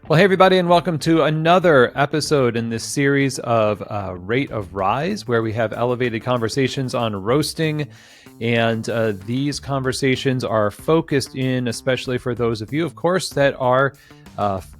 Well, hey, everybody, and welcome to another episode in this series of Rate of Rise, where we have elevated conversations on roasting. And these conversations are focused in, especially for those of you, of course, that are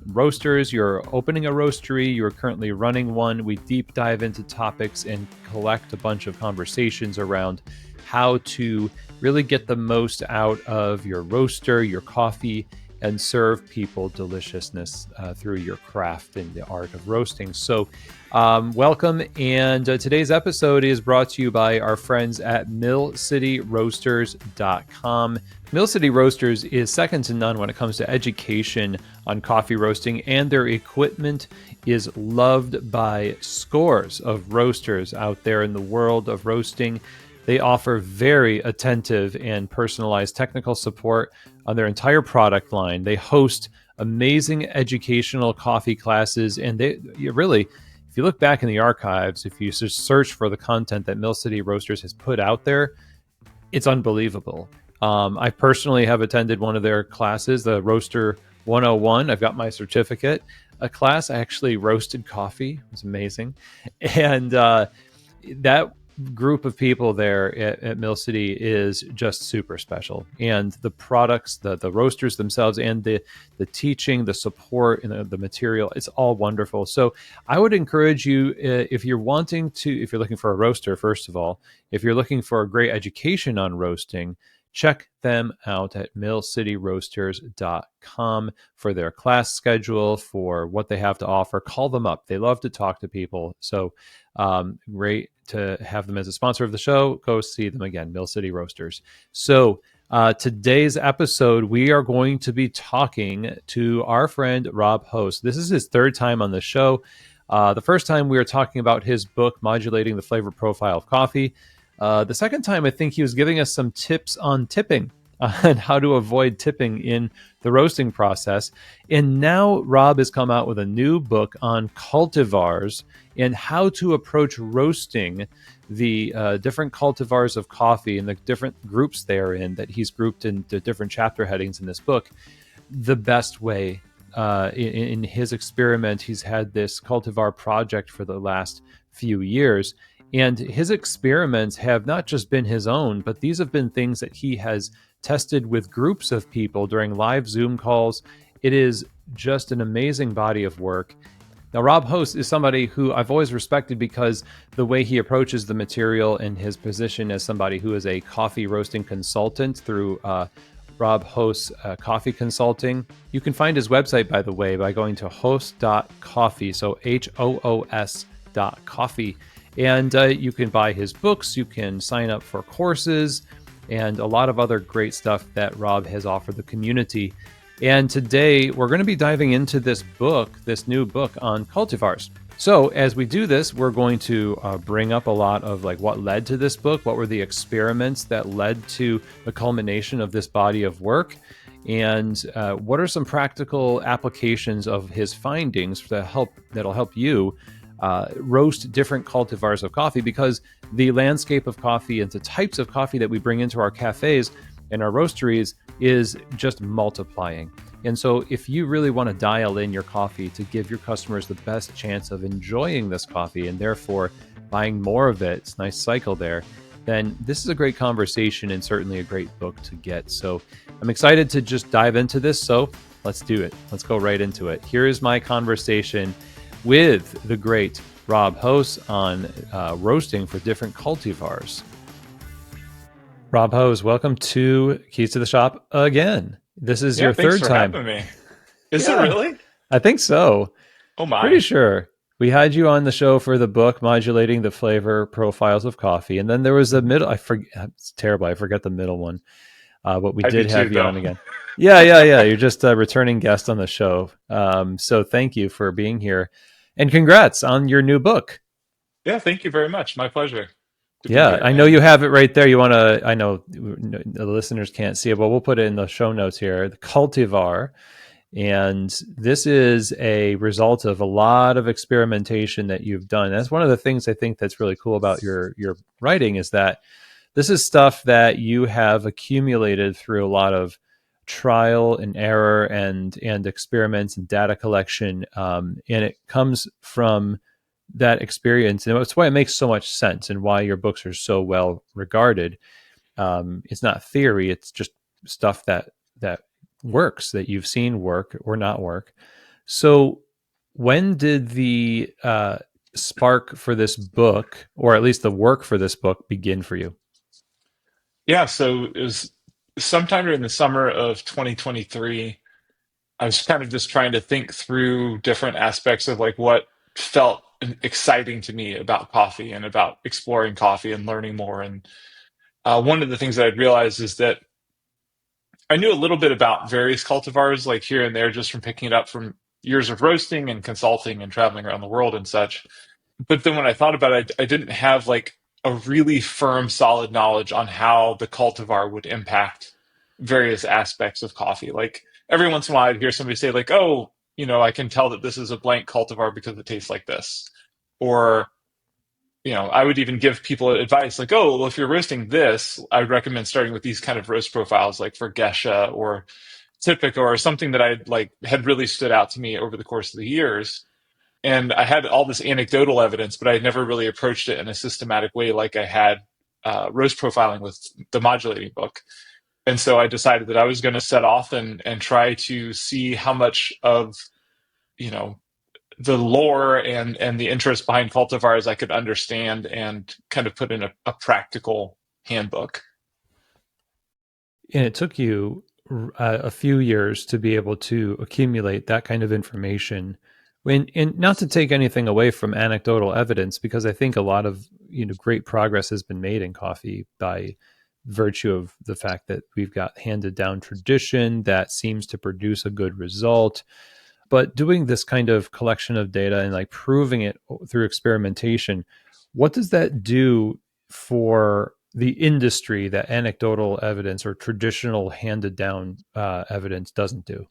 roasters. You're opening a roastery, you're currently running one. We deep dive into topics and collect a bunch of conversations around how to really get the most out of your roaster, your coffee, and serve people deliciousness through your craft and the art of roasting. So welcome. And today's episode is brought to you by our friends at millcityroasters.com. Mill City Roasters is second to none when it comes to education on coffee roasting, and their equipment is loved by scores of roasters out there in the world of roasting. They offer very attentive and personalized technical support on their entire product line. They host amazing educational coffee classes, and you really, if you look back in the archives, if you search for the content that Mill City Roasters has put out there, it's unbelievable. I personally have attended one of their classes, the Roaster 101. I've got my certificate. A class, I actually roasted coffee. It was amazing. And that group of people there at Mill City is just super special, and the products, the roasters themselves, and the teaching, the support, and the material, it's all wonderful. So I would encourage you, if you're looking for a roaster, first of all, if you're looking for a great education on roasting, check them out at millcityroasters.com for their class schedule, for what they have to offer. Call them up. They love to talk to people. So great to have them as a sponsor of the show. Go see them again, Mill City Roasters. So today's episode, we are going to be talking to our friend Rob Host. This is his third time on the show. The first time we were talking about his book, Modulating the Flavor Profile of Coffee. The second time, I think he was giving us some tips on tipping, on how to avoid tipping in the roasting process. And now Rob has come out with a new book on cultivars and how to approach roasting the different cultivars of coffee and the different groups they are in, that he's grouped into different chapter headings in this book, the best way. In his experiment, he's had this cultivar project for the last few years. And his experiments have not just been his own, but these have been things that he has tested with groups of people during live Zoom calls. It is just an amazing body of work. Now, Rob Host is somebody who I've always respected because the way he approaches the material and his position as somebody who is a coffee roasting consultant through Rob Host's Coffee Consulting. You can find his website, by the way, by going to host.coffee, so HOOS.coffee. And you can buy his books, you can sign up for courses, and a lot of other great stuff that Rob has offered the community. And today we're going to be diving into this new book on cultivars. So as we do this, we're going to bring up a lot of what led to this book, what were the experiments that led to the culmination of this body of work, and what are some practical applications of his findings that'll help you roast different cultivars of coffee, because the landscape of coffee and the types of coffee that we bring into our cafes and our roasteries is just multiplying. And so if you really want to dial in your coffee to give your customers the best chance of enjoying this coffee and therefore buying more of it, it's a nice cycle there, then this is a great conversation and certainly a great book to get. So I'm excited to just dive into this. So let's do it. Let's go right into it. Here is my conversation with the great Rob Host on roasting for different cultivars. Rob Host, welcome to Keys to the Shop again. This is your third time. Thanks for having me. Is it really? I think so. Oh my. Pretty sure. We had you on the show for the book, Modulating the Flavor Profiles of Coffee. And then there was a middle, it's terrible, I forget the middle one. But we did have you on again. Yeah. You're just a returning guest on the show. So thank you for being here. And congrats on your new book. Yeah, thank you very much. My pleasure. Yeah, I know you have it right there. I know the listeners can't see it, but we'll put it in the show notes here. The Cultivar. And this is a result of a lot of experimentation that you've done. That's one of the things I think that's really cool about your writing, is that this is stuff that you have accumulated through a lot of trial and error and experiments and data collection, and it comes from that experience, and that's why it makes so much sense and why your books are so well regarded. It's not theory; it's just stuff that works, that you've seen work or not work. So, when did the spark for this book, or at least the work for this book, begin for you? Yeah, so it was sometime during the summer of 2023. I was kind of just trying to think through different aspects of like what felt exciting to me about coffee and about exploring coffee and learning more. And one of the things that I'd realized is that I knew a little bit about various cultivars, like here and there, just from picking it up from years of roasting and consulting and traveling around the world and such. But then when I thought about it, I didn't have like a really firm, solid knowledge on how the cultivar would impact various aspects of coffee. Like every once in a while, I'd hear somebody say, like, "Oh, I can tell that this is a blank cultivar because it tastes like this," or I would even give people advice like, "Oh, well, if you're roasting this, I would recommend starting with these kind of roast profiles, like for Gesha or Typica or something that I like had really stood out to me over the course of the years." And I had all this anecdotal evidence, but I had never really approached it in a systematic way like I had roast profiling with the modulating book. And so I decided that I was going to set off and try to see how much of, you know, the lore and the interest behind cultivars I could understand and kind of put in a practical handbook. And it took you a few years to be able to accumulate that kind of information. And not to take anything away from anecdotal evidence, because I think a lot of great progress has been made in coffee by virtue of the fact that we've got handed down tradition that seems to produce a good result. But doing this kind of collection of data and like proving it through experimentation, what does that do for the industry that anecdotal evidence or traditional handed down evidence doesn't do?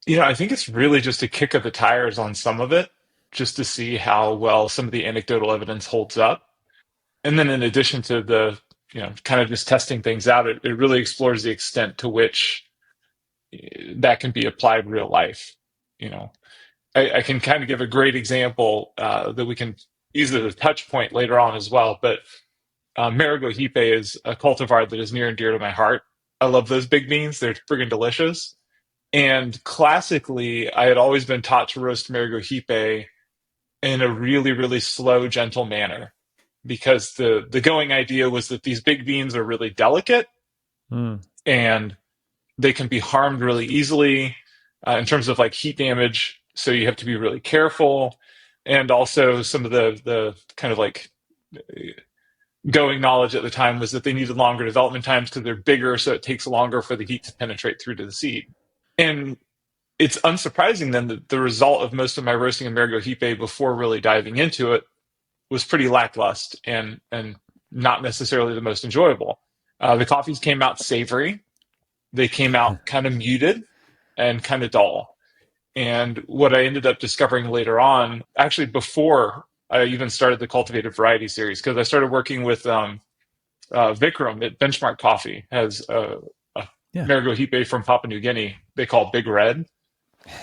I think it's really just a kick of the tires on some of it, just to see how well some of the anecdotal evidence holds up. And then in addition to the, kind of just testing things out, it really explores the extent to which that can be applied real life. You know, I can kind of give a great example that we can use as a touch point later on as well. But Maragogipe is a cultivar that is near and dear to my heart. I love those big beans; they're friggin' delicious. And classically, I had always been taught to roast Maragogipe in a really, really slow, gentle manner because the going idea was that these big beans are really delicate Mm. and they can be harmed really easily in terms of like heat damage. So you have to be really careful. And also, some of the kind of like going knowledge at the time was that they needed longer development times because they're bigger, so it takes longer for the heat to penetrate through to the seed. And it's unsurprising then that the result of most of my roasting of Maragogipe before really diving into it was pretty lackluster and not necessarily the most enjoyable. The coffees came out savory. They came out kind of muted and kind of dull. And what I ended up discovering later on, actually before I even started the cultivated variety series, because I started working with Vikram at Benchmark Coffee, has a Yeah. Maragogipe from Papua New Guinea they call Big Red.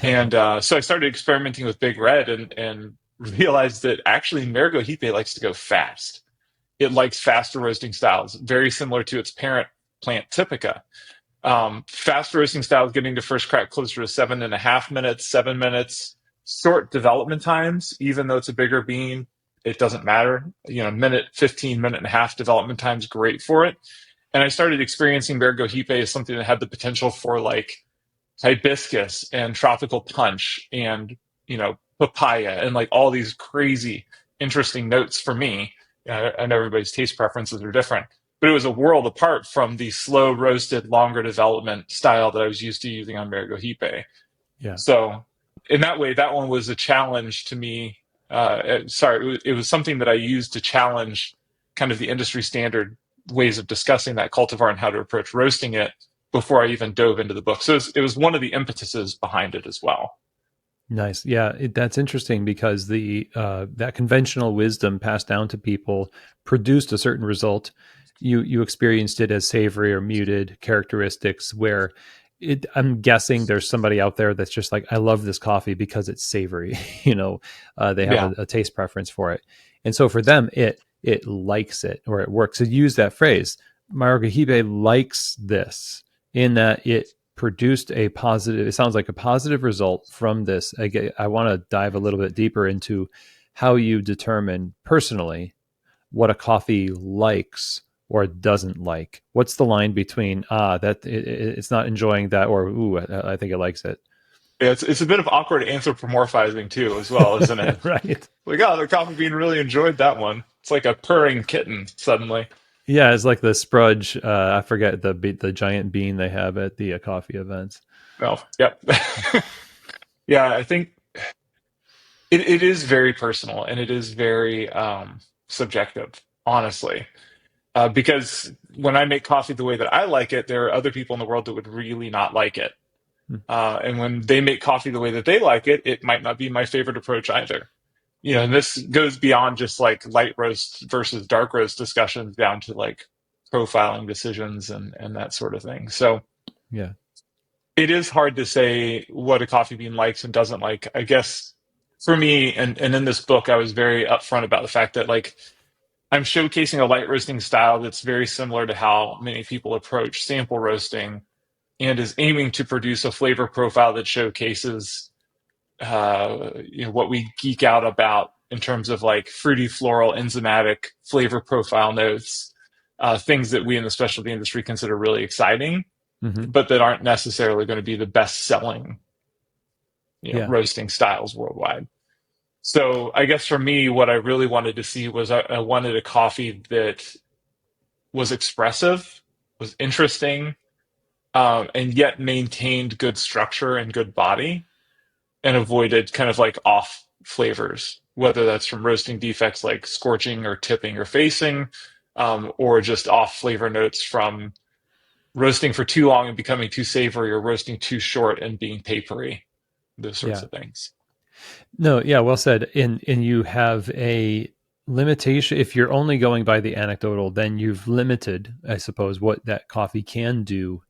And so I started experimenting with Big Red and realized that actually Maragogipe likes to go fast. It likes faster roasting styles, very similar to its parent plant Typica. Fast roasting styles getting to first crack closer to 7.5 minutes, 7 minutes. Short development times, even though it's a bigger bean, it doesn't matter. Minute, 15, minute and a half development time is great for it. And I started experiencing Maragogipe as something that had the potential for like hibiscus and tropical punch and papaya and like all these crazy interesting notes for me. I know everybody's taste preferences are different, but it was a world apart from the slow roasted longer development style that I was used to using on Maragogipe. Yeah. So in that way, that one was a challenge to me. It was something that I used to challenge kind of the industry standard ways of discussing that cultivar and how to approach roasting it before I even dove into the book. So it was one of the impetuses behind it as well. Nice. Yeah, that's interesting because the that conventional wisdom passed down to people produced a certain result. You experienced it as savory or muted characteristics, where I'm guessing there's somebody out there that's just like, I love this coffee because it's savory. They have Yeah. a taste preference for it, and so for them, it likes it or it works. So use that phrase. Maragogipe likes this in that it produced a positive. It sounds like a positive result from this. I want to dive a little bit deeper into how you determine personally what a coffee likes or doesn't like. What's the line between it's not enjoying that or ooh, I think it likes it. Yeah, it's a bit of awkward anthropomorphizing too, as well, isn't it? Right. Like, oh, the coffee bean really enjoyed that one. It's like a purring kitten suddenly. Yeah, it's like the sprudge. I forget the giant bean they have at the coffee events. No, yep. Yeah, I think it is very personal and it is very subjective, honestly. Because when I make coffee the way that I like it, there are other people in the world that would really not like it. And when they make coffee the way that they like it might not be my favorite approach either. And this goes beyond just like light roast versus dark roast discussions down to like profiling decisions and that sort of thing. So Yeah. it is hard to say what a coffee bean likes and doesn't like. I guess for me, and in this book, I was very upfront about the fact that like I'm showcasing a light roasting style that's very similar to how many people approach sample roasting and is aiming to produce a flavor profile that showcases what we geek out about in terms of like fruity, floral, enzymatic flavor profile notes, things that we in the specialty industry consider really exciting, Mm-hmm. but that aren't necessarily going to be the best selling, Yeah. roasting styles worldwide. So I guess for me, what I really wanted to see was I wanted a coffee that was expressive, was interesting, and yet maintained good structure and good body and avoided kind of like off flavors, whether that's from roasting defects like scorching or tipping or facing, or just off flavor notes from roasting for too long and becoming too savory or roasting too short and being papery, those sorts Yeah. of things. No, yeah, well said. And you have a limitation. If you're only going by the anecdotal, then you've limited, I suppose, what that coffee can do,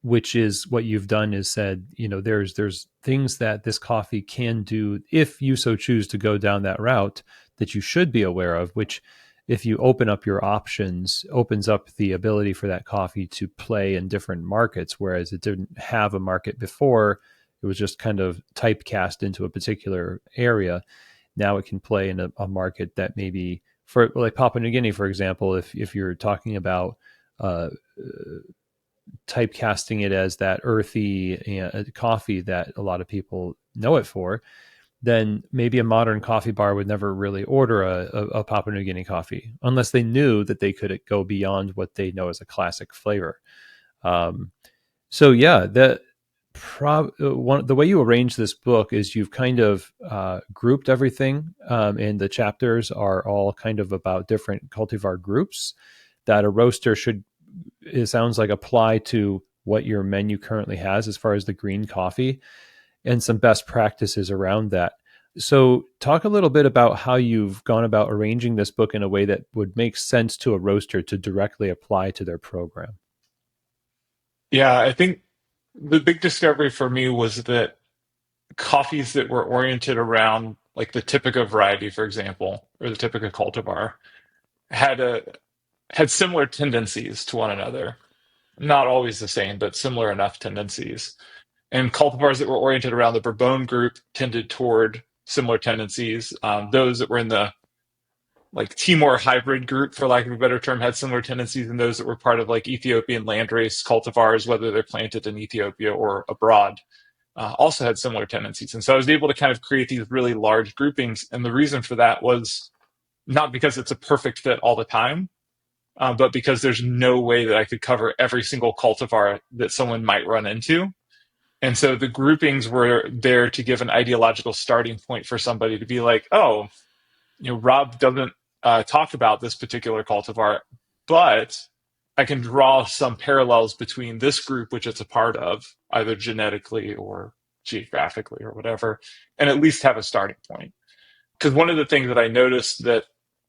which is what you've done is said, there's things that this coffee can do if you so choose to go down that route that you should be aware of, which if you open up your options, opens up the ability for that coffee to play in different markets, whereas it didn't have a market before. It was just kind of typecast into a particular area. Now it can play in a market that maybe for like Papua New Guinea, for example, if you're talking about uh, typecasting it as that earthy coffee that a lot of people know it for, then maybe a modern coffee bar would never really order a Papua New Guinea coffee unless they knew that they could go beyond what they know as a classic flavor. Um, so yeah, the way you arrange this book is you've kind of grouped everything, and the chapters are all kind of about different cultivar groups that a roaster should, it sounds like, apply to what your menu currently has as far as the green coffee and some best practices around that. So, talk a little bit about how you've gone about arranging this book in a way that would make sense to a roaster to directly apply to their program. Yeah, I think the big discovery for me was that coffees that were oriented around like the Typica variety, for example, or the Typica cultivar, had a had similar tendencies to one another. Not always the same, but similar enough tendencies. And cultivars that were oriented around the Bourbon group tended toward similar tendencies. Those that were in the like Timor hybrid group, for lack of a better term, had similar tendencies, and those that were part of like Ethiopian landrace cultivars, whether they're planted in Ethiopia or abroad, also had similar tendencies. And so I was able to kind of create these really large groupings. And the reason for that was not because it's a perfect fit all the time, but because there's no way that I could cover every single cultivar that someone might run into. And so the groupings were there to give an ideological starting point for somebody to be like, oh, Rob doesn't talk about this particular cultivar, but I can draw some parallels between this group, which it's a part of, either genetically or geographically or whatever, and at least have a starting point. Because one of the things that I noticed that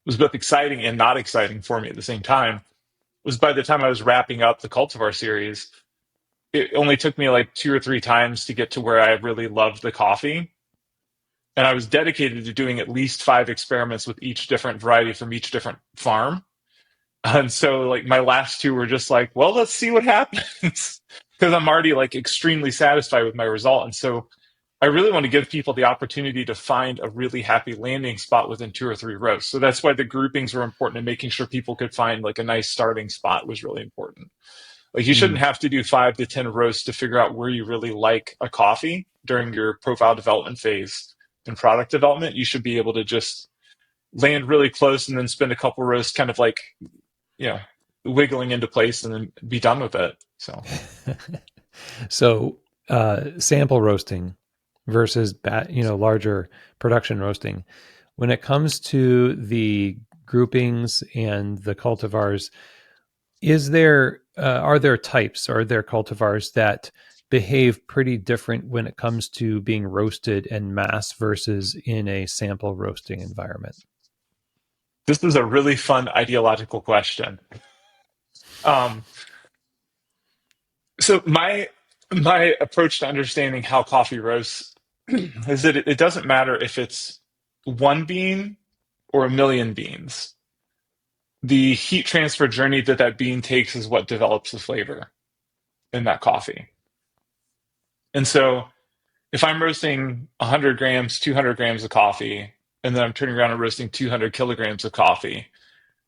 was both exciting and not exciting for me at the same time was by the time I was wrapping up the cultivar series, it only took me like 2 or 3 times to get to where I really loved the coffee. And I was dedicated to doing at least 5 experiments with each different variety from each different farm. And so like my last two were just like, well, let's see what happens. Because I'm already like extremely satisfied with my result. And so I really want to give people the opportunity to find a really happy landing spot within 2 or 3 rows. So that's why the groupings were important, and making sure people could find like a nice starting spot was really important. Like you shouldn't Mm. have to do 5 to 10 roasts to figure out where you really like a coffee during your profile development phase and product development. You should be able to just land really close and then spend a couple roasts kind of like, you know, wiggling into place and then be done with it. So So, sample roasting versus larger production roasting. When it comes to the groupings and the cultivars, are there types? Are there cultivars that behave pretty different when it comes to being roasted en masse versus in a sample roasting environment? this is a really fun ideological question. Um, so my approach to understanding how coffee roasts is that it doesn't matter if it's one bean or a million beans. The heat transfer journey that that bean takes is what develops the flavor in that coffee. And so if I'm roasting 100 grams, 200 grams of coffee, and then I'm turning around and roasting 200 kilograms of coffee,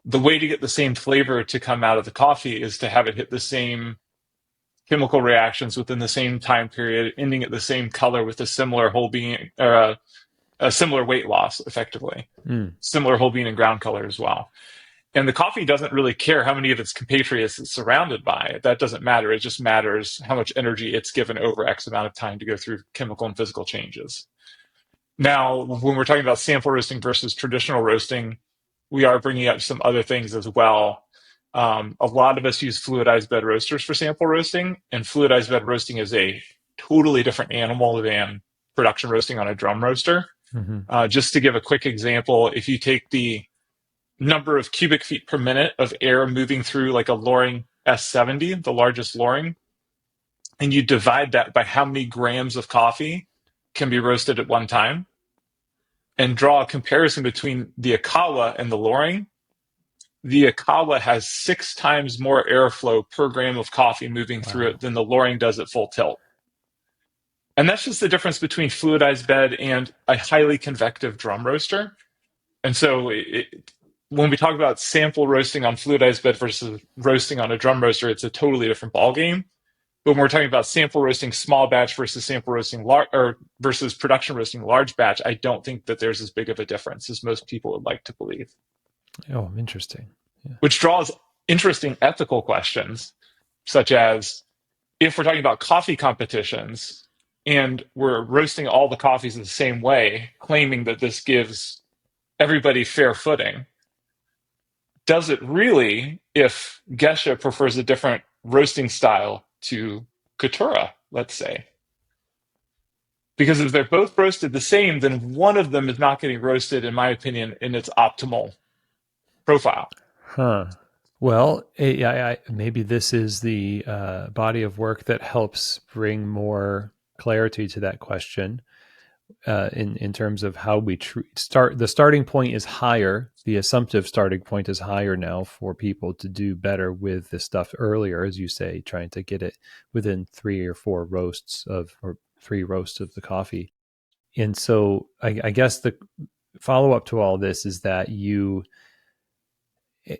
the way to get the same flavor to come out of the coffee is to have it hit the same chemical reactions within the same time period, ending at the same color with a similar whole bean or a similar weight loss, effectively. Mm. Similar whole bean and ground color as well. And the coffee doesn't really care how many of its compatriots it's surrounded by. That doesn't matter. It just matters how much energy it's given over X amount of time to go through chemical and physical changes. Now, when we're talking about sample roasting versus traditional roasting, we are bringing up some other things as well. A lot of us use fluidized bed roasters for sample roasting, and fluidized bed roasting is a totally different animal than production roasting on a drum roaster. Mm-hmm. Just to give a quick example, if you take the number of cubic feet per minute of air moving through like a Loring S70, the largest Loring, and you divide that by how many grams of coffee can be roasted at one time, and draw a comparison between the Akawa and the Loring, the Akawa has 6 times more airflow per gram of coffee moving through Wow. it than the Loring does at full tilt. And that's just the difference between fluidized bed and a highly convective drum roaster. And so when we talk about sample roasting on fluidized bed versus roasting on a drum roaster, it's a totally different ballgame. But when we're talking about sample roasting small batch versus sample roasting large, or versus production roasting large batch, I don't think that there's as big of a difference as most people would like to believe. Oh, interesting. Yeah. Which draws interesting ethical questions, such as if we're talking about coffee competitions and we're roasting all the coffees the same way, claiming that this gives everybody fair footing, does it really if Geshe prefers a different roasting style to Katura, let's say? Because if they're both roasted the same, then one of them is not getting roasted, in my opinion, in its optimal profile. Huh. Well, maybe this is the body of work that helps bring more clarity to that question. In terms of how we start, the starting point is higher. The assumptive starting point is higher now for people to do better with this stuff earlier, as you say, trying to get it within 3 roasts of the coffee. And so I guess the follow up to all this is that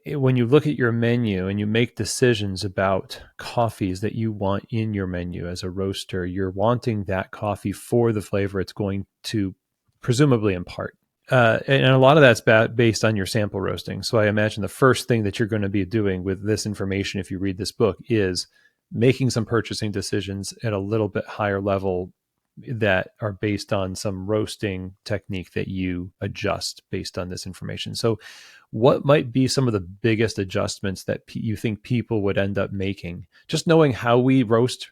when you look at your menu and you make decisions about coffees that you want in your menu as a roaster, you're wanting that coffee for the flavor it's going to presumably impart. And a lot of that's based on your sample roasting. So I imagine the first thing that you're going to be doing with this information, if you read this book, is making some purchasing decisions at a little bit higher level that are based on some roasting technique that you adjust based on this information. So what might be some of the biggest adjustments that you think people would end up making, just knowing how we roast,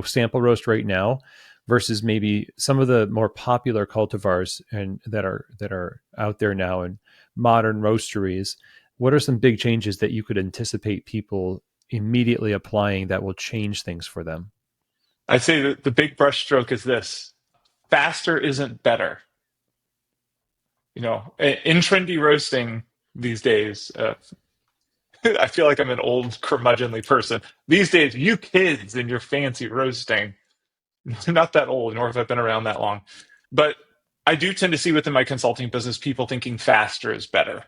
sample roast right now, versus maybe some of the more popular cultivars and that are out there now in modern roasteries? What are some big changes that you could anticipate people immediately applying that will change things for them? I'd say that the big brushstroke is this: faster isn't better. In trendy roasting these days, I feel like I'm an old curmudgeonly person. These days, you kids in your fancy roasting, not that old, nor have I been around that long. But I do tend to see within my consulting business people thinking faster is better.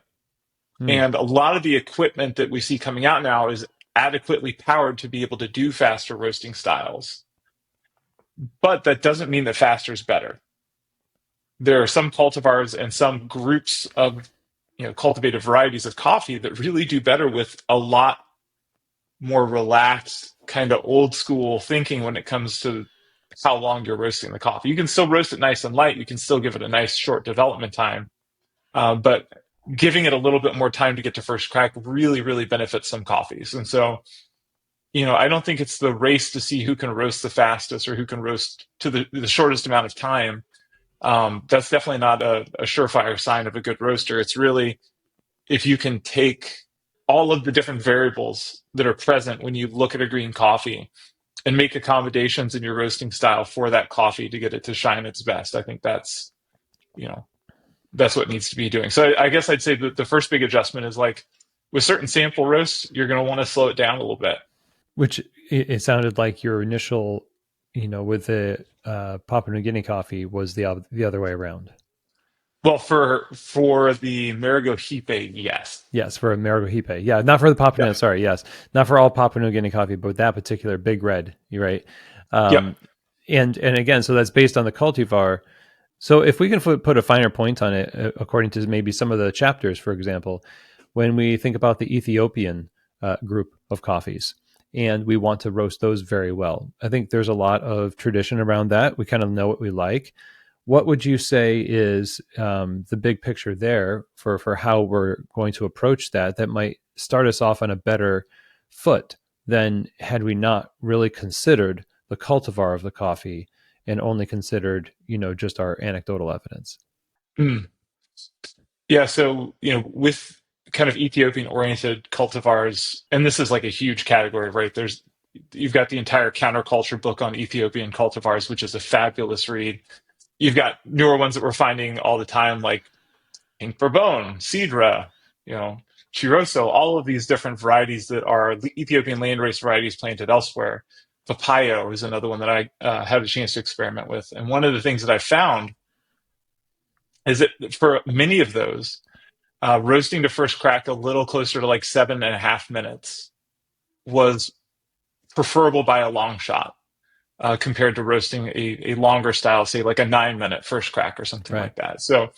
Hmm. And a lot of the equipment that we see coming out now is adequately powered to be able to do faster roasting styles. But that doesn't mean that faster is better. There are some cultivars and some groups of cultivated varieties of coffee that really do better with a lot more relaxed, kind of old school thinking when it comes to how long you're roasting the coffee. You can still roast it nice and light. You can still give it a nice short development time, but giving it a little bit more time to get to first crack really, really benefits some coffees. And so, I don't think it's the race to see who can roast the fastest or who can roast to the shortest amount of time. That's definitely not a surefire sign of a good roaster. It's really if you can take all of the different variables that are present when you look at a green coffee and make accommodations in your roasting style for that coffee to get it to shine its best. I think you know, that's what needs to be doing. So I guess I'd say that the first big adjustment is like with certain sample roasts, you're going to want to slow it down a little bit. Which it sounded like your initial, with the Papua New Guinea coffee was the other way around. Well, for the Maragogipe, yes. Yes, for a Maragogipe. Yeah, not for the Papua New. Yep. Sorry, yes, not for all Papua New Guinea coffee, but that particular big red. You're right. Yep. Um, and again, so that's based on the cultivar. So if we can put a finer point on it, according to maybe some of the chapters, for example, when we think about the Ethiopian group of coffees, and we want to roast those very well, I think there's a lot of tradition around that. We kind of know what we like. What would you say is the big picture there for how we're going to approach that might start us off on a better foot than had we not really considered the cultivar of the coffee and only considered, just our anecdotal evidence? Mm. Yeah. So, with kind of Ethiopian oriented cultivars, and this is like a huge category, right? You've got the entire counterculture book on Ethiopian cultivars, which is a fabulous read. You've got newer ones that we're finding all the time, like Pink Bourbon, Sidra, you know, Chiroso, all of these different varieties that are Ethiopian landrace varieties planted elsewhere. Papayo is another one that I had a chance to experiment with. And one of the things that I found is that for many of those, roasting to first crack a little closer to like 7.5 minutes was preferable by a long shot compared to roasting a longer style, say like a 9 minute first crack or something Right. like that. So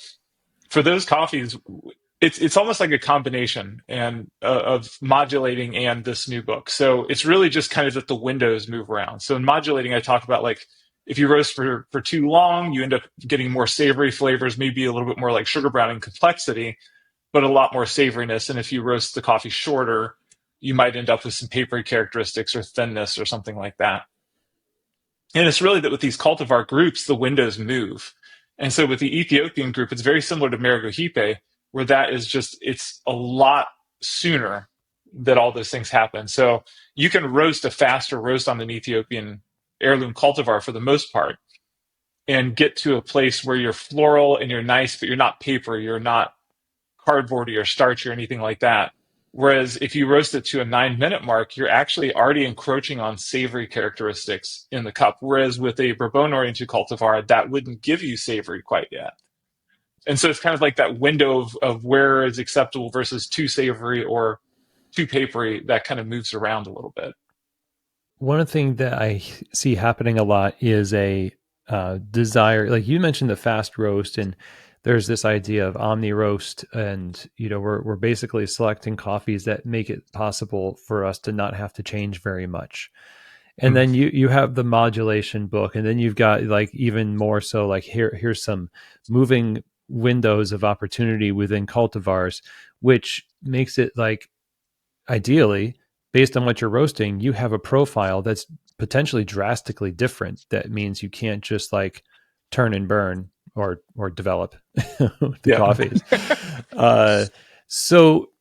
for those coffees, it's almost like a combination and of modulating and this new book. So it's really just kind of that the windows move around. So in modulating, I talk about like if you roast for too long, you end up getting more savory flavors, maybe a little bit more like sugar browning complexity, but a lot more savoriness. And if you roast the coffee shorter, you might end up with some papery characteristics or thinness or something like that. And it's really that with these cultivar groups, the windows move. And so with the Ethiopian group, it's very similar to Maragogipe, where that is just, it's a lot sooner that all those things happen. So you can roast a faster roast on an Ethiopian heirloom cultivar for the most part and get to a place where you're floral and you're nice, but you're not papery, you're not cardboardy or starchy or anything like that. Whereas if you roast it to a 9 minute mark, you're actually already encroaching on savory characteristics in the cup. Whereas with a Bourbon oriented cultivar, that wouldn't give you savory quite yet. And so it's kind of like that window of where is acceptable versus too savory or too papery that kind of moves around a little bit. One thing that I see happening a lot is a desire, like you mentioned, the fast roast, and there's this idea of omni roast, and we're basically selecting coffees that make it possible for us to not have to change very much. And Mm. then you have the modulation book, and then you've got like even more so like here's some moving windows of opportunity within cultivars, which makes it like ideally, based on what you're roasting, you have a profile that's potentially drastically different. That means you can't just like turn and burn or develop the Yeah. coffees. Uh, so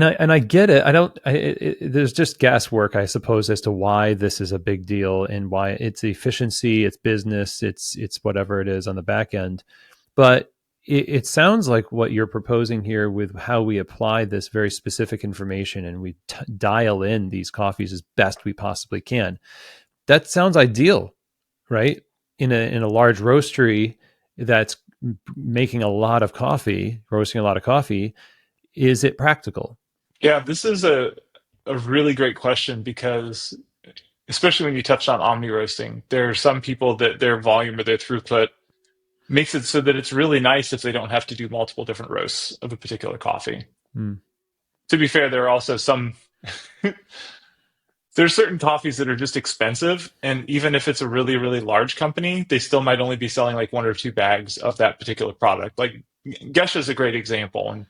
and I get it. I don't. There's just guesswork, I suppose, as to why this is a big deal and why it's efficiency, it's business, it's whatever it is on the back end. But it sounds like what you're proposing here with how we apply this very specific information and we dial in these coffees as best we possibly can. That sounds ideal, right? In a large roastery that's making a lot of coffee, roasting a lot of coffee, is it practical? Yeah, this is a really great question because especially when you touched on omni roasting, there are some people that their volume or their throughput makes it so that it's really nice if they don't have to do multiple different roasts of a particular coffee. Hmm. To be fair, there are also some there's certain coffees that are just expensive, and even if it's a really, really large company, they still might only be selling like one or two bags of that particular product. Like Gesha is a great example, and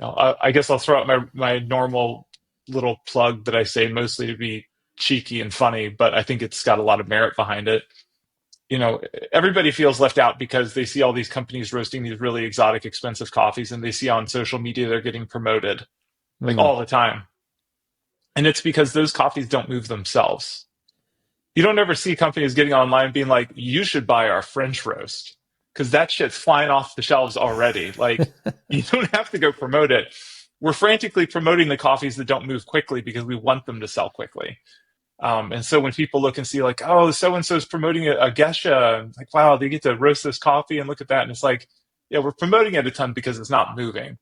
I guess I'll throw out my normal little plug that I say mostly to be cheeky and funny, but I think it's got a lot of merit behind it. You know, everybody feels left out because they see all these companies roasting these really exotic, expensive coffees, and they see on social media they're getting promoted like Hmm. all the time. And it's because those coffees don't move themselves. You don't ever see companies getting online being like, you should buy our French roast because that shit's flying off the shelves already. Like, you don't have to go promote it. We're frantically promoting the coffees that don't move quickly because we want them to sell quickly. And so when people look and see like, oh, so and so is promoting a Gesha, like, wow, they get to roast this coffee and look at that, and it's like, yeah, we're promoting it a ton because it's not moving.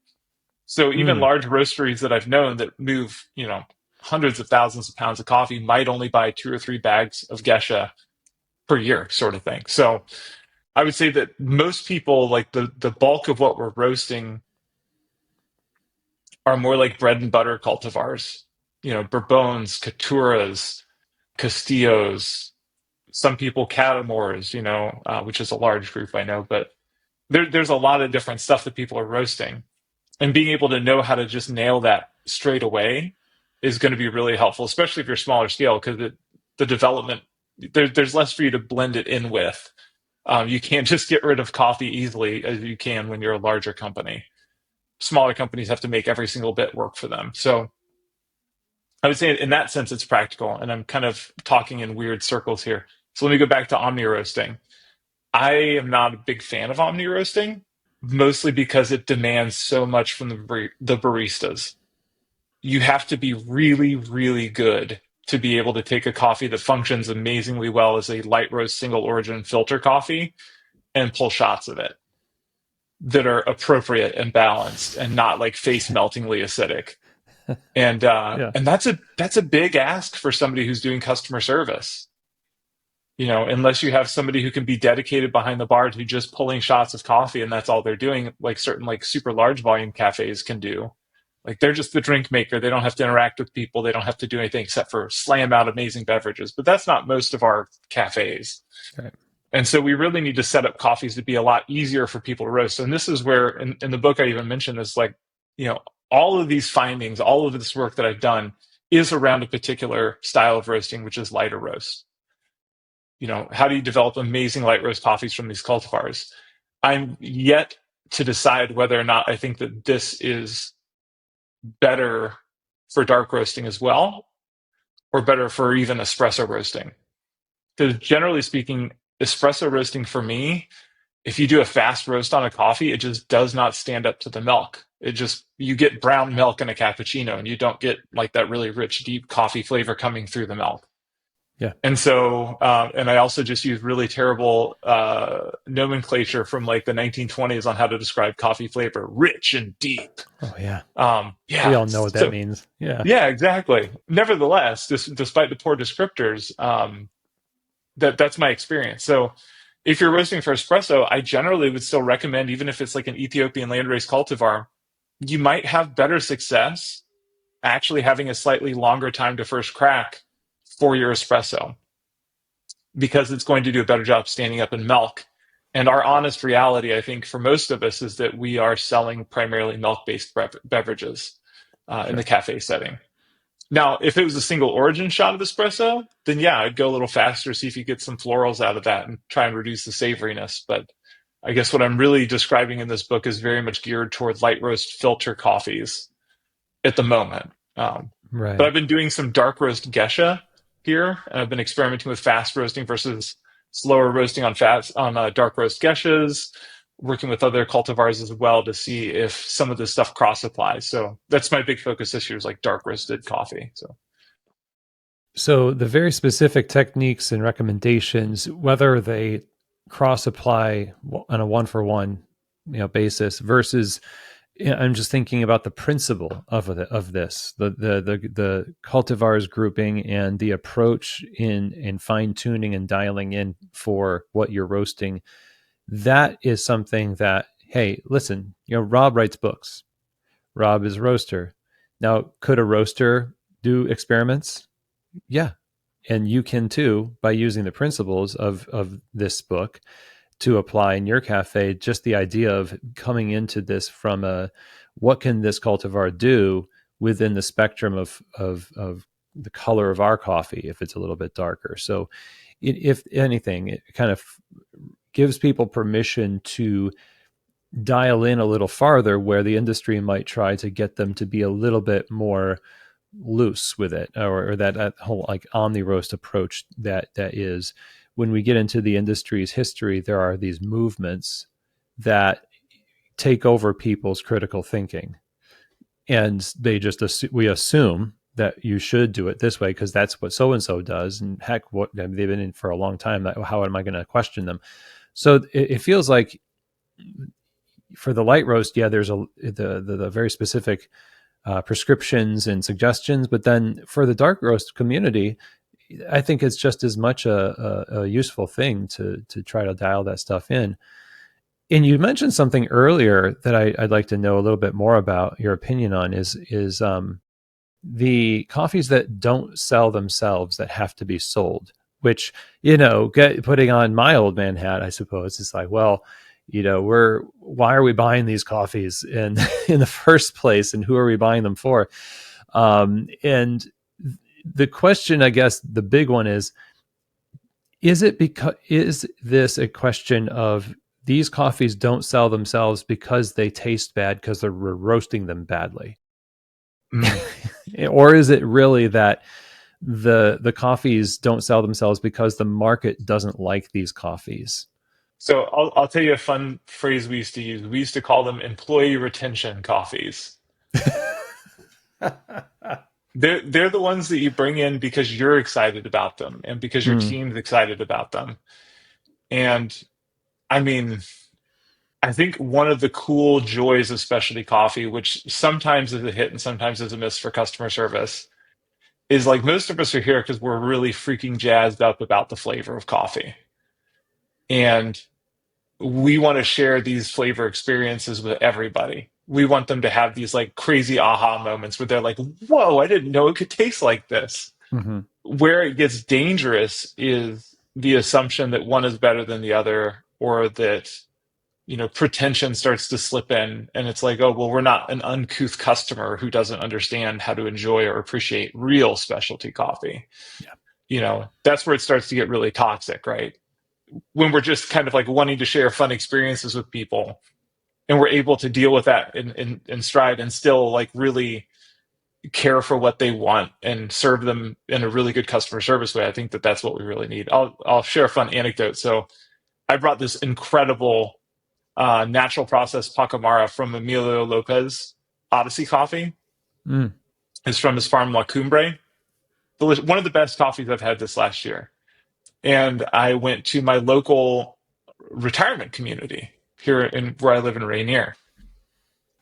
So even Hmm. large roasteries that I've known that move, you know, hundreds of thousands of pounds of coffee might only buy two or three bags of Gesha per year, sort of thing. So I would say that most people, like the bulk of what we're roasting, are more like bread and butter cultivars. You know, Bourbones, Caturas, Castillos, some people Catamores, you know, which is a large group I know, but there's a lot of different stuff that people are roasting. And being able to know how to just nail that straight away is going to be really helpful, especially if you're smaller scale, because the development, there's less for you to blend it in with. You can't just get rid of coffee easily as you can when you're a larger company. Smaller companies have to make every single bit work for them. So I would say in that sense, it's practical. And I'm kind of talking in weird circles here. So let me go back to omni roasting. I am not a big fan of omni roasting, mostly because it demands so much from the baristas. You have to be really, really good to be able to take a coffee that functions amazingly well as a light roast single origin filter coffee and pull shots of it that are appropriate and balanced and not like face meltingly acidic. Yeah. And that's a big ask for somebody who's doing customer service. You know, unless you have somebody who can be dedicated behind the bar to just pulling shots of coffee and that's all they're doing, like certain like super large volume cafes can do. Like they're just the drink maker. They don't have to interact with people. They don't have to do anything except for slam out amazing beverages. But that's not most of our cafes. Right. And so we really need to set up coffees to be a lot easier for people to roast. And this is where in the book I even mentioned this, like, you know, all of these findings, all of this work that I've done is around a particular style of roasting, which is lighter roast. You know, how do you develop amazing light roast coffees from these cultivars? I'm yet to decide whether or not I think that this is better for dark roasting as well, or better for even espresso roasting. Because generally speaking, espresso roasting for me, if you do a fast roast on a coffee, it just does not stand up to the milk. It just, you get brown milk in a cappuccino and you don't get like that really rich, deep coffee flavor coming through the milk. Yeah. And so, and I also just use really terrible nomenclature from like the 1920s on how to describe coffee flavor, rich and deep. Oh yeah. We Yeah. all know what that So, means. Yeah. yeah, exactly. Nevertheless, despite the poor descriptors, that's my experience. So, if you're roasting for espresso, I generally would still recommend, even if it's like an Ethiopian landrace cultivar, you might have better success actually having a slightly longer time to first crack for your espresso because it's going to do a better job standing up in milk. And our honest reality, I think, for most of us is that we are selling primarily milk based beverages in the Sure. cafe setting. Now, if it was a single origin shot of espresso, then yeah, I'd go a little faster, see if you get some florals out of that and try and reduce the savoriness. But I guess what I'm really describing in this book is very much geared toward light roast filter coffees at the moment. But Right. I've been doing some dark roast geisha here, and I've been experimenting with fast roasting versus slower roasting on fast on dark roast geishas. Working with other cultivars as well to see if some of this stuff cross applies. So that's my big focus this year is like dark roasted coffee. So So the very specific techniques and recommendations, whether they cross apply on a one for one, basis versus, I'm just thinking about the principle of this, the cultivars grouping and the approach in fine tuning and dialing in for what you're roasting. That is something that, hey, listen, Rob writes books. Rob is a roaster. Now, could a roaster do experiments? Yeah, and you can too by using the principles of this book to apply in your cafe. Just the idea of coming into this from a, what can this cultivar do within the spectrum of the color of our coffee if it's a little bit darker. So if anything, it kind of gives people permission to dial in a little farther where the industry might try to get them to be a little bit more loose with it, or that whole like omni roast approach that is. When we get into the industry's history, there are these movements that take over people's critical thinking, and they just we assume that you should do it this way because that's what so and so does, and heck, what, I mean, they've been in for a long time. How am I going to question them? So it feels like for the light roast, yeah, there's the very specific prescriptions and suggestions, but then for the dark roast community, I think it's just as much a useful thing to try to dial that stuff in. And you mentioned something earlier that I'd like to know a little bit more about your opinion on is the coffees that don't sell themselves that have to be sold, which, putting on my old man hat, I suppose, is like, well, why are we buying these coffees in the first place, and who are we buying them for? And the question, I guess, the big one is this a question of these coffees don't sell themselves because they taste bad because they're roasting them badly? mm. Or is it really that the coffees don't sell themselves because the market doesn't like these coffees? So I'll tell you a fun phrase we used to use. We used to call them employee retention coffees. They're the ones that you bring in because you're excited about them and because your Mm, team's excited about them. And I mean, I think one of the cool joys of specialty coffee, which sometimes is a hit and sometimes is a miss for customer service, is like most of us are here because we're really freaking jazzed up about the flavor of coffee. And we want to share these flavor experiences with everybody. We want them to have these like crazy aha moments where they're like, whoa, I didn't know it could taste like this. hmm Where it gets dangerous is the assumption that one is better than the other, or that pretension starts to slip in, and it's like, oh well, we're not an uncouth customer who doesn't understand how to enjoy or appreciate real specialty coffee. Yeah. That's where it starts to get really toxic, right? When we're just kind of like wanting to share fun experiences with people, and we're able to deal with that in stride and still like really care for what they want and serve them in a really good customer service way. I think that that's what we really need. I'll share a fun anecdote. So I brought this incredible natural process Pacamara from Emilio Lopez Odyssey Coffee. Mm, It's from his farm La Cumbre. One of the best coffees I've had this last year. And I went to my local retirement community here in where I live in Rainier.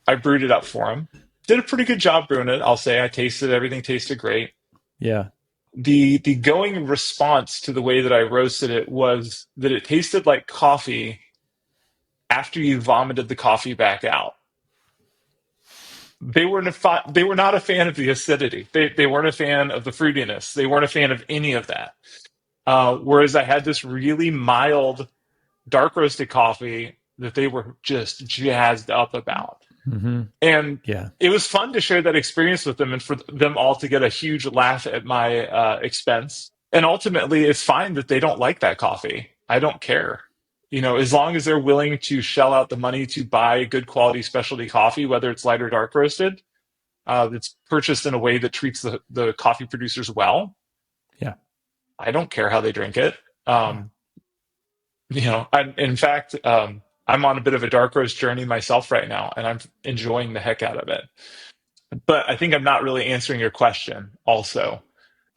I brewed it up for him. Did a pretty good job brewing it. I'll say I tasted everything tasted great. yeah. The going response to the way that I roasted it was that it tasted like coffee after you vomited the coffee back out. They were not a fan of the acidity. They weren't a fan of the fruitiness. They weren't a fan of any of that. Whereas I had this really mild dark roasted coffee that they were just jazzed up about. hmm And Yeah. it was fun to share that experience with them and for them all to get a huge laugh at my expense. And ultimately, it's fine that they don't like that coffee. I don't care. As long as they're willing to shell out the money to buy good quality specialty coffee, whether it's light or dark roasted, that's purchased in a way that treats the coffee producers well, Yeah. I don't care how they drink it. Yeah. Um, in fact, I'm on a bit of a dark roast journey myself right now, and I'm enjoying the heck out of it. But I think I'm not really answering your question. Also,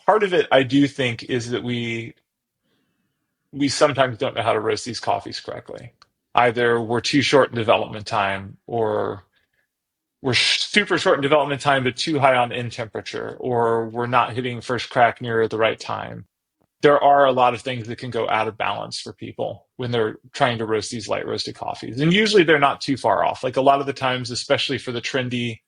part of it, I do think, is that we sometimes don't know how to roast these coffees correctly. Either we're too short in development time, or we're super short in development time but too high on in temperature, or we're not hitting first crack near the right time. There are a lot of things that can go out of balance for people when they're trying to roast these light roasted coffees. And usually they're not too far off. Like a lot of the times, especially for the trendy,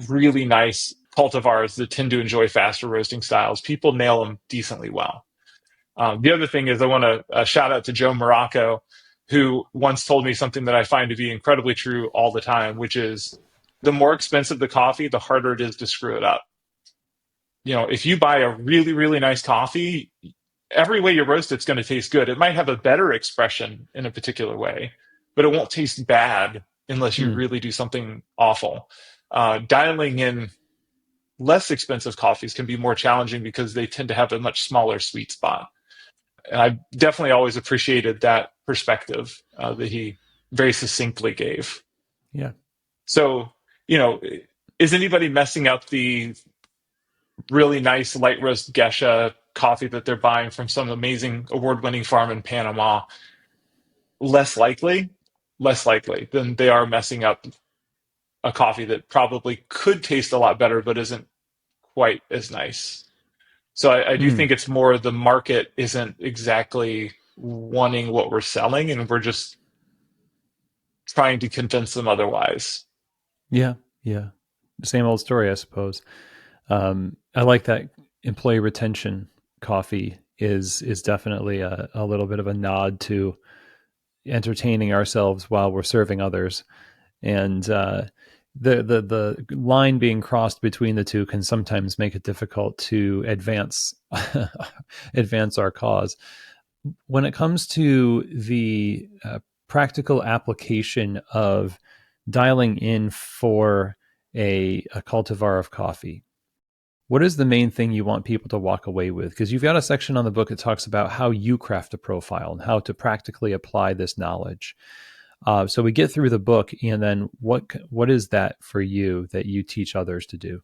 really nice cultivars that tend to enjoy faster roasting styles, people nail them decently well. The other thing is I want to shout out to Joe Morocco, who once told me something that I find to be incredibly true all the time, which is the more expensive the coffee, the harder it is to screw it up. If you buy a really, really nice coffee, every way you roast it's going to taste good. It might have a better expression in a particular way, but it won't taste bad unless you Mm. really do something awful. Dialing in less expensive coffees can be more challenging because they tend to have a much smaller sweet spot. And I definitely always appreciated that perspective that he very succinctly gave. Yeah. So, you know, is anybody messing up the really nice light roast Gesha coffee that they're buying from some amazing award-winning farm in Panama? Less likely, less likely than they are messing up a coffee that probably could taste a lot better but isn't quite as nice. So I do Mm. think it's more the market isn't exactly wanting what we're selling, and we're just trying to convince them otherwise. Yeah. Yeah. Same old story, I suppose. I like that employee retention coffee is definitely a little bit of a nod to entertaining ourselves while we're serving others, and the line being crossed between the two can sometimes make it difficult to advance advance our cause. When it comes to the practical application of dialing in for a cultivar of coffee, what is the main thing you want people to walk away with? Because you've got a section on the book that talks about how you craft a profile and how to practically apply this knowledge. So we get through the book, and then what is that for you that you teach others to do?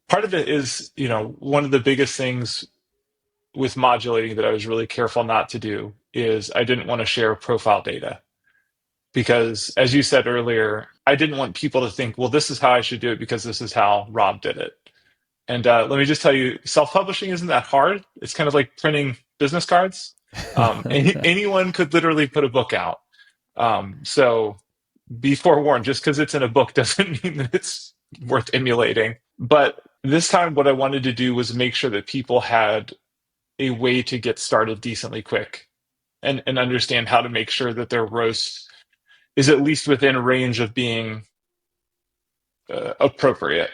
Part of it is, one of the biggest things with modulating that I was really careful not to do is I didn't want to share profile data because, as you said earlier, I didn't want people to think, well, this is how I should do it because this is how Rob did it. And let me just tell you, self-publishing isn't that hard. It's kind of like printing business cards. Anyone could literally put a book out. So be forewarned, just because it's in a book doesn't mean that it's worth emulating. But this time, what I wanted to do was make sure that people had a way to get started decently quick and understand how to make sure that their roast is at least within range of being appropriate.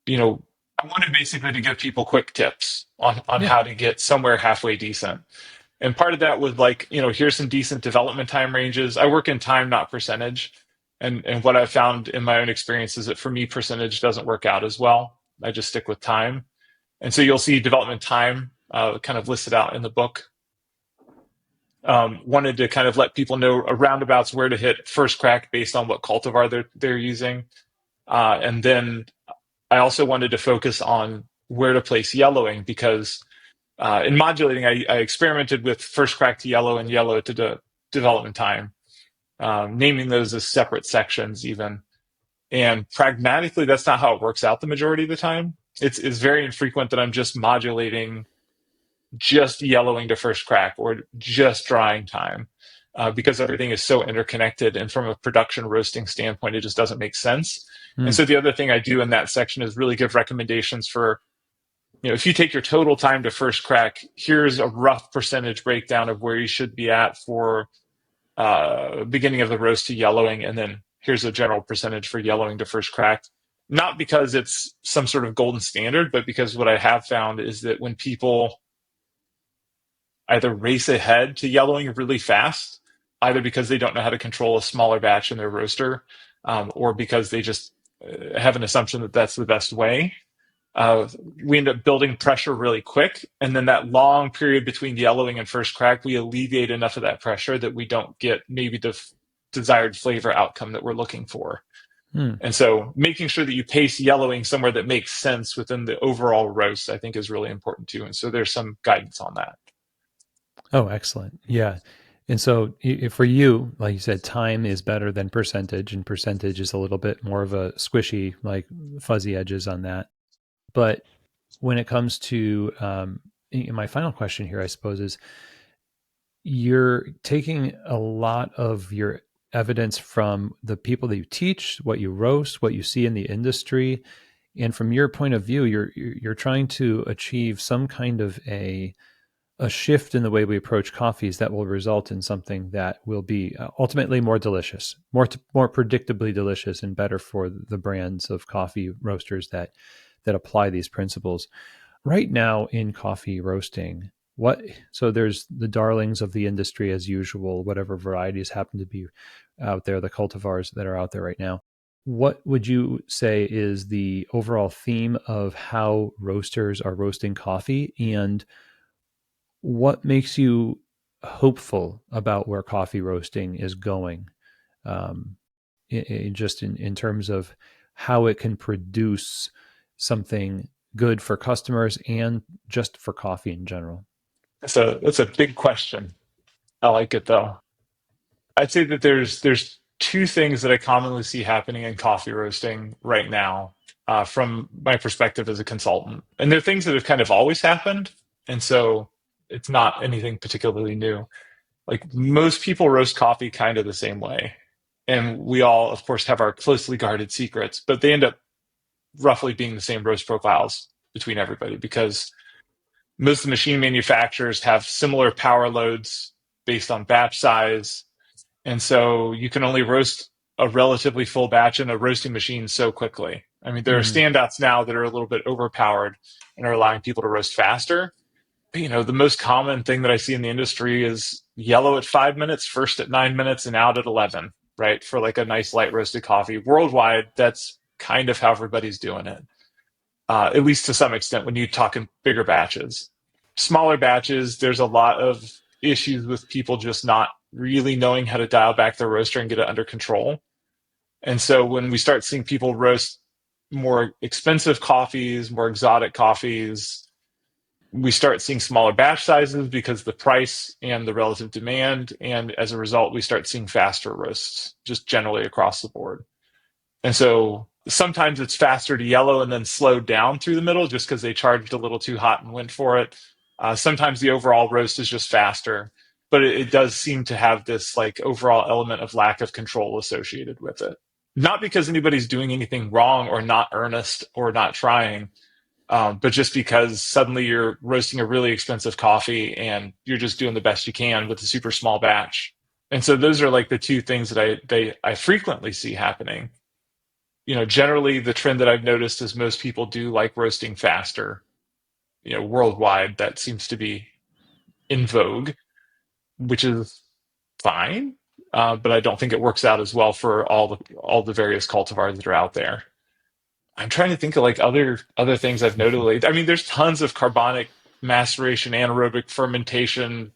I wanted basically to give people quick tips on Yeah. how to get somewhere halfway decent. And part of that was like, here's some decent development time ranges. I work in time, not percentage. And what I've found in my own experience is that for me, percentage doesn't work out as well. I just stick with time. And so you'll see development time kind of listed out in the book. Wanted to kind of let people know roundabouts where to hit first crack based on what cultivar they're using. And then I also wanted to focus on where to place yellowing because in modulating, I experimented with first crack to yellow and yellow to development time, naming those as separate sections even. And pragmatically, that's not how it works out the majority of the time. It's very infrequent that I'm just modulating, just yellowing to first crack or just drying time. Because everything is so interconnected, and from a production roasting standpoint, it just doesn't make sense. And Mm. so the other thing I do in that section is really give recommendations for, if you take your total time to first crack, here's a rough percentage breakdown of where you should be at for beginning of the roast to yellowing, and then here's a general percentage for yellowing to first crack. Not because it's some sort of golden standard, but because what I have found is that when people either race ahead to yellowing really fast, either because they don't know how to control a smaller batch in their roaster, or because they just have an assumption that that's the best way. Uh, we end up building pressure really quick, and then that long period between yellowing and first crack, we alleviate enough of that pressure that we don't get maybe the desired flavor outcome that we're looking for. Hmm. And so making sure that you pace yellowing somewhere that makes sense within the overall roast, I think is really important too. And so there's some guidance on that. Oh, excellent. Yeah. And so for you, like you said, time is better than percentage, and percentage is a little bit more of a squishy, like fuzzy edges on that. But when it comes to my final question here, I suppose, is you're taking a lot of your evidence from the people that you teach, what you roast, what you see in the industry, and from your point of view, you're trying to achieve some kind of a shift in the way we approach coffees that will result in something that will be ultimately more delicious, more predictably delicious, and better for the brands of coffee roasters that apply these principles. Right now in coffee roasting, what so there's the darlings of the industry as usual, whatever varieties happen to be out there, the cultivars that are out there right now. What would you say is the overall theme of how roasters are roasting coffee, and what makes you hopeful about where coffee roasting is going, um, just in terms of how it can produce something good for customers and just for coffee in general? So that's a big question. I like it though. I'd say that there's two things that I commonly see happening in coffee roasting right now, from my perspective as a consultant, and they're things that have kind of always happened, and so it's not anything particularly new. Like most people roast coffee kind of the same way, and we all, of course, have our closely guarded secrets, but they end up roughly being the same roast profiles between everybody because most of the machine manufacturers have similar power loads based on batch size, and so you can only roast a relatively full batch in a roasting machine so quickly. I mean, there are Mm, standouts now that are a little bit overpowered and are allowing people to roast faster. But, the most common thing that I see in the industry is yellow at 5 minutes, first at 9 minutes, and out at 11, right? For like a nice light roasted coffee. Worldwide, that's kind of how everybody's doing it, at least to some extent when you talk in bigger batches. Smaller batches, there's a lot of issues with people just not really knowing how to dial back their roaster and get it under control. And so when we start seeing people roast more expensive coffees, more exotic coffees, we start seeing smaller batch sizes because the price and the relative demand. And as a result, we start seeing faster roasts just generally across the board. And so sometimes it's faster to yellow and then slowed down through the middle just because they charged a little too hot and went for it. Sometimes the overall roast is just faster, but it does seem to have this like overall element of lack of control associated with it. Not because anybody's doing anything wrong or not earnest or not trying, but just because suddenly you're roasting a really expensive coffee and you're just doing the best you can with a super small batch. And so those are like the two things that I frequently see happening. Generally the trend that I've noticed is most people do like roasting faster. Worldwide that seems to be in vogue, which is fine. But I don't think it works out as well for all the various cultivars that are out there. I'm trying to think of like other things I've noted lately. I mean, there's tons of carbonic maceration, anaerobic fermentation,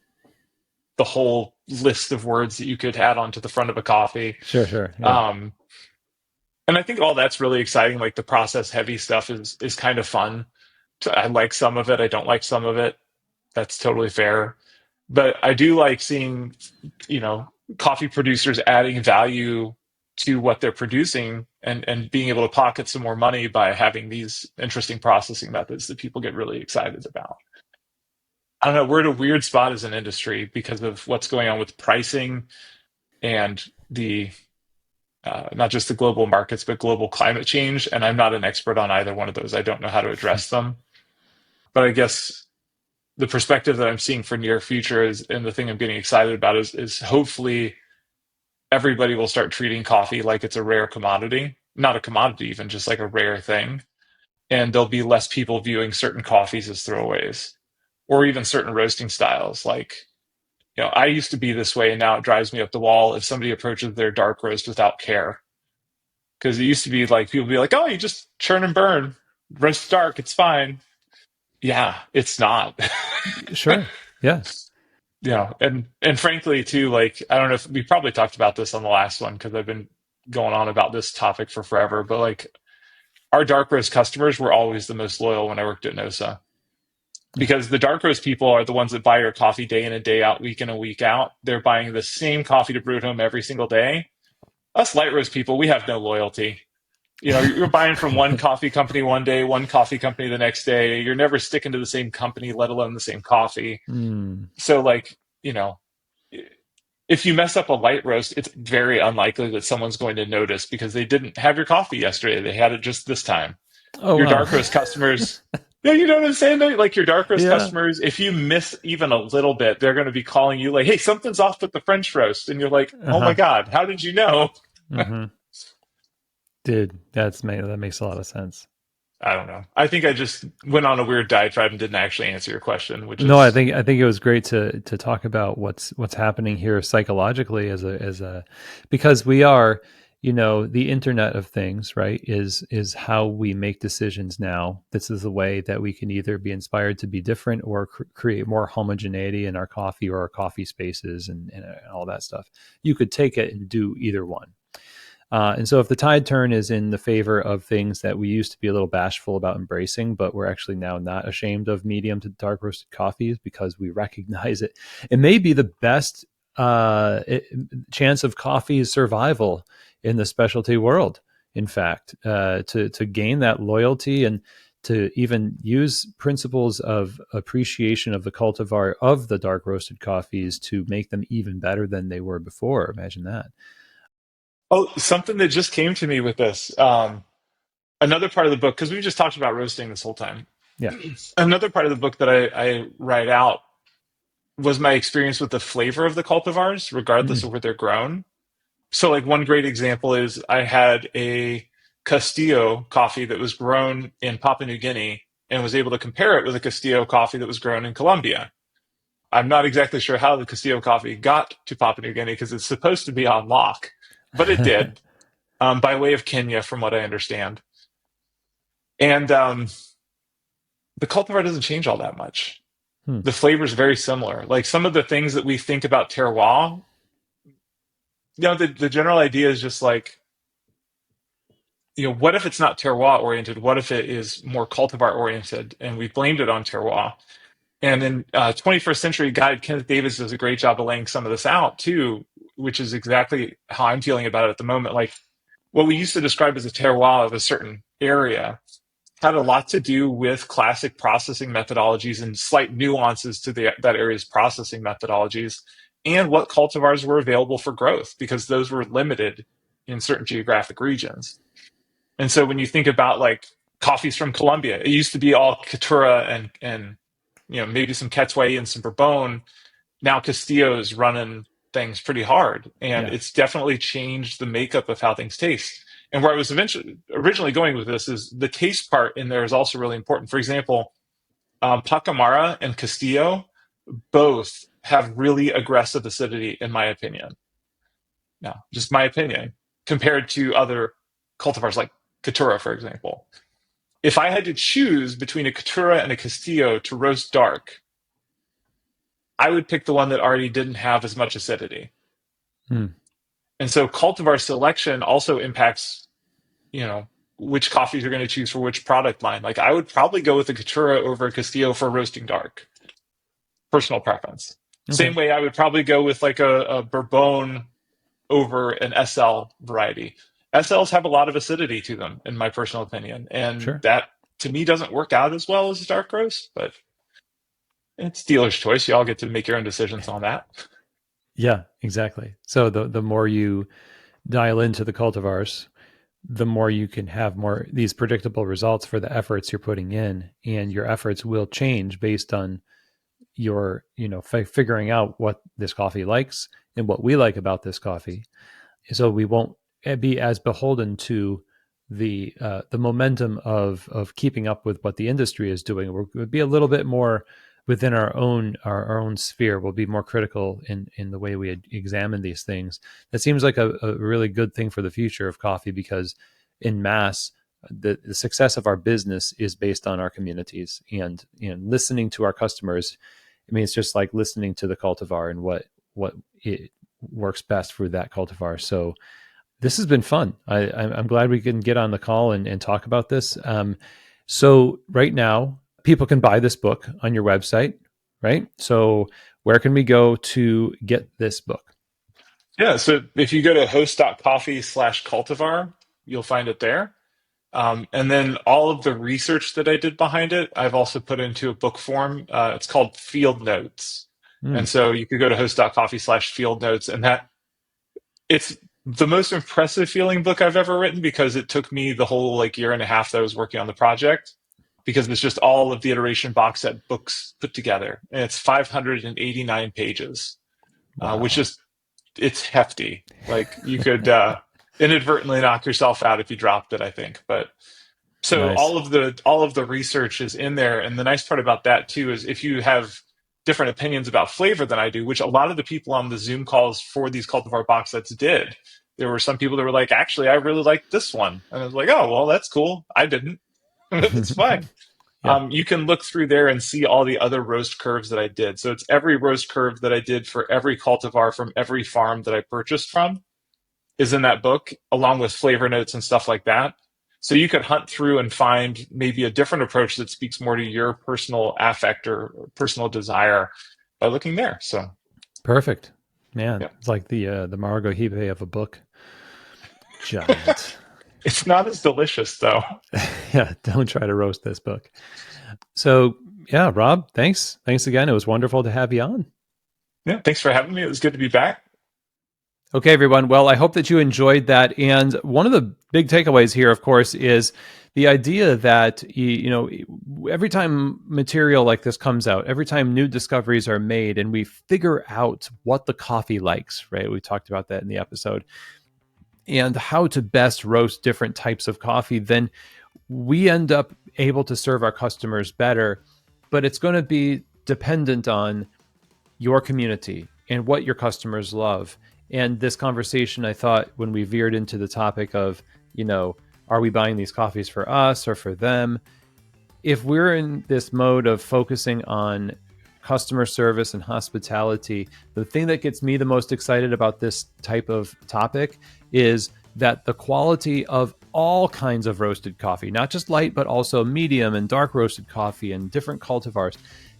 the whole list of words that you could add onto the front of a coffee. sure, sure. Yeah. Um, and I think all that's really exciting. Like the process heavy stuff is kind of fun. So I like some of it. I don't like some of it. That's totally fair. But I do like seeing, you know, coffee producers adding value to what they're producing and being able to pocket some more money by having these interesting processing methods that people get really excited about. I don't know, we're at a weird spot as an industry because of what's going on with pricing and the not just the global markets, but global climate change. And I'm not an expert on either one of those. I don't know how to address them. But I guess the perspective that I'm seeing for near future is, and the thing I'm getting excited about is hopefully everybody will start treating coffee like it's a rare commodity, not a commodity, even just like a rare thing. And there'll be less people viewing certain coffees as throwaways or even certain roasting styles. Like, I used to be this way and now it drives me up the wall if somebody approaches their dark roast without care. Because it used to be like people be like, "Oh, you just churn and burn, roast dark, it's fine." Yeah, it's not. Sure. Yeah. Yeah, and frankly too, like I don't know if we probably talked about this on the last one because I've been going on about this topic for forever, but like our dark roast customers were always the most loyal when I worked at Nosa Yeah. because the dark roast people are the ones that buy your coffee day in and day out, week in and week out. They're buying the same coffee to brew at home every single day. Us light roast people, we have no loyalty. You know, you're buying from one coffee company one day, one coffee company the next day. You're never sticking to the same company, let alone the same coffee. Mm. So, like, you know, if you mess up a light roast, it's very unlikely that someone's going to notice because they didn't have your coffee yesterday. They had it just this time. Oh Your wow. dark roast customers, yeah, you know what I'm saying? Like your dark roast Yeah. customers, if you miss even a little bit, they're going to be calling you like, "Hey, something's off with the French roast," and you're like, Uh "Oh my huh. god, how did you know?" Mm-hmm. Dude, that makes a lot of sense. I don't know. I think I just went on a weird diatribe and didn't actually answer your question, which No, is, I think it was great to talk about what's happening here psychologically as a because we are, you know, the internet of things, right? Is how we make decisions now. This is the way that we can either be inspired to be different or create more homogeneity in our coffee or our coffee spaces and all that stuff. You could take it and do either one. And so, if the tide turn is in the favor of things that we used to be a little bashful about embracing, but we're actually now not ashamed of medium to dark roasted coffees because we recognize it, it may be the best chance of coffee's survival in the specialty world. In fact, to gain that loyalty and to even use principles of appreciation of the cultivar of the dark roasted coffees to make them even better than they were before. Imagine that. oh, something that just came to me with this. Another part of the book, because we just talked about roasting this whole time. Yeah. Another part of the book that I write out was my experience with the flavor of the cultivars, regardless Mm. of where they're grown. So, like, one great example is I had a Castillo coffee that was grown in Papua New Guinea and was able to compare it with a Castillo coffee that was grown in Colombia. I'm not exactly sure how the Castillo coffee got to Papua New Guinea because it's supposed to be on lock, but it did, by way of Kenya, from what I understand. And the cultivar doesn't change all that much. Hmm. The flavor is very similar. Like some of the things that we think about terroir, the general idea is just like, what if it's not terroir oriented? What if it is more cultivar oriented? And we blamed it on terroir. And in 21st Century Guide, Kenneth Davis does a great job of laying some of this out too, which is exactly how I'm feeling about it at the moment. Like what we used to describe as a terroir of a certain area had a lot to do with classic processing methodologies and slight nuances to that area's processing methodologies and what cultivars were available for growth because those were limited in certain geographic regions. And so when you think about like coffees from Colombia, it used to be all Caturra and maybe some Quetzway and some Bourbon. Now Castillo is running things pretty hard, and Yeah. it's definitely changed the makeup of how things taste. And where I was originally going with this is the taste part in there is also really important. For example, Pacamara and Castillo both have really aggressive acidity, in my opinion. Now, just my opinion, compared to other cultivars like Caturra, for example. If I had to choose between a Caturra and a Castillo to roast dark, I would pick the one that already didn't have as much acidity. Hmm. And so cultivar selection also impacts, you know, which coffees you're going to choose for which product line. Like I would probably go with a Caturra over a Castillo for roasting dark. Personal preference. Okay. Same way I would probably go with like a Bourbon over an SL variety. SLs have a lot of acidity to them, in my personal opinion, and Sure. that to me doesn't work out as well as dark roast. But it's dealer's choice. You all get to make your own decisions on that. Yeah, exactly. So the more you dial into the cultivars, the more you can have more these predictable results for the efforts you're putting in, and your efforts will change based on your, you know, figuring out what this coffee likes and what we like about this coffee. So we won't be as beholden to the momentum of keeping up with what the industry is doing. We'll be a little bit more within our own sphere, we'll be more critical in the way we examine these things. That seems like a really good thing for the future of coffee, because in mass, the success of our business is based on our communities, and listening to our customers. I mean, it's just like listening to the cultivar and what it works best for that cultivar. So this has been fun. I'm glad we can get on the call and talk about this. So right now, people can buy this book on your website, right? So where can we go to get this book? Yeah, so if you go to host.coffee/cultivar, you'll find it there. And then all of the research that I did behind it, I've also put into a book form. It's called Field Notes. And Mm, so you could go to host.coffee/field notes, and that it's the most impressive feeling book I've ever written, because it took me the whole like year and a half that I was working on the project, because it's just all of the iteration box set books put together. And it's 589 pages, which wow. is it's hefty. Like you could inadvertently knock yourself out if you dropped it, I think. But so Nice. all of the research is in there, and the nice part about that too is if you have different opinions about flavor than I do, which a lot of the people on the Zoom calls for these cultivar box sets did. There were some people that were like, actually, I really like this one, and I was like, oh, well, that's cool. I didn't. That's fine. Yeah. You can look through there and see all the other roast curves that I did. So it's every roast curve that I did for every cultivar from every farm that I purchased from is in that book, along with flavor notes and stuff like that. So you could hunt through and find maybe a different approach that speaks more to your personal affect or personal desire by looking there. So Perfect. Man, yeah, it's like the Maragogipe of a book. Giant. it's not as delicious though. Yeah, don't try to roast this book. So, yeah, Rob, thanks. Thanks again. It was wonderful to have you on. Yeah, thanks for having me. It was good to be back. Okay, everyone. Well, I hope that you enjoyed that. And one of the big takeaways here, of course, is the idea that, every time material like this comes out, every time new discoveries are made and we figure out what the coffee likes, right? We talked about that in the episode, and how to best roast different types of coffee, then we end up able to serve our customers better. But it's going to be dependent on your community and what your customers love. And this conversation, I thought, when we veered into the topic of, are we buying these coffees for us or for them? If we're in this mode of focusing on customer service and hospitality, the thing that gets me the most excited about this type of topic is that the quality of all kinds of roasted coffee, not just light, but also medium and dark roasted coffee and different cultivars,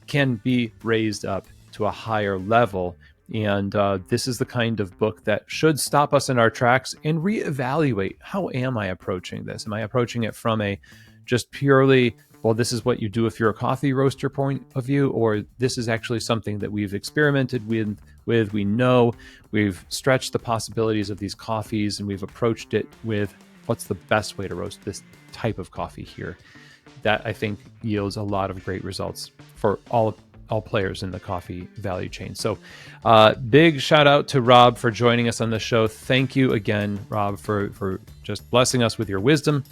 can be raised up to a higher level. And this is the kind of book that should stop us in our tracks and reevaluate, how am I approaching this? Am I approaching it from a just purely, well, this is what you do if you're a coffee roaster point of view, or this is actually something that we've experimented with, we know, we've stretched the possibilities of these coffees, and we've approached it with what's the best way to roast this type of coffee here. That, I think, yields a lot of great results for all players in the coffee value chain. So big shout out to Rob for joining us on the show. Thank you again, Rob, for just blessing us with your wisdom.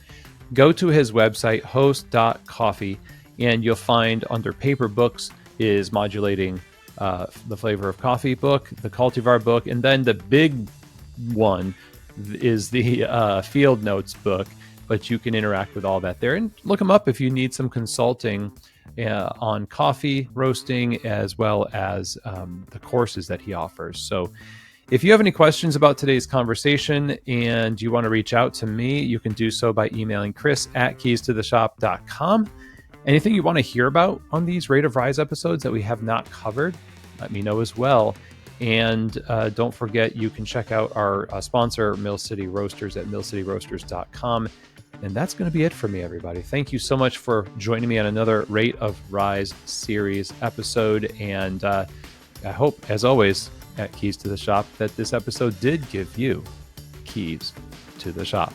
Go to his website, host.coffee, and you'll find under paper books is Modulating the Flavor of Coffee book, the Cultivar book, and then the big one is the Field Notes book. But you can interact with all that there, and look him up if you need some consulting on coffee roasting, as well as the courses that he offers. So if you have any questions about today's conversation and you want to reach out to me, you can do so by emailing chris@keystotheshop.com. Anything you want to hear about on these Rate of Rise episodes that we have not covered, let me know as well. And don't forget, you can check out our sponsor, Mill City Roasters, at millcityroasters.com. And that's going to be it for me, everybody. Thank you so much for joining me on another Rate of Rise series episode. And I hope, as always, at Keys to the Shop, that this episode did give you keys to the shop.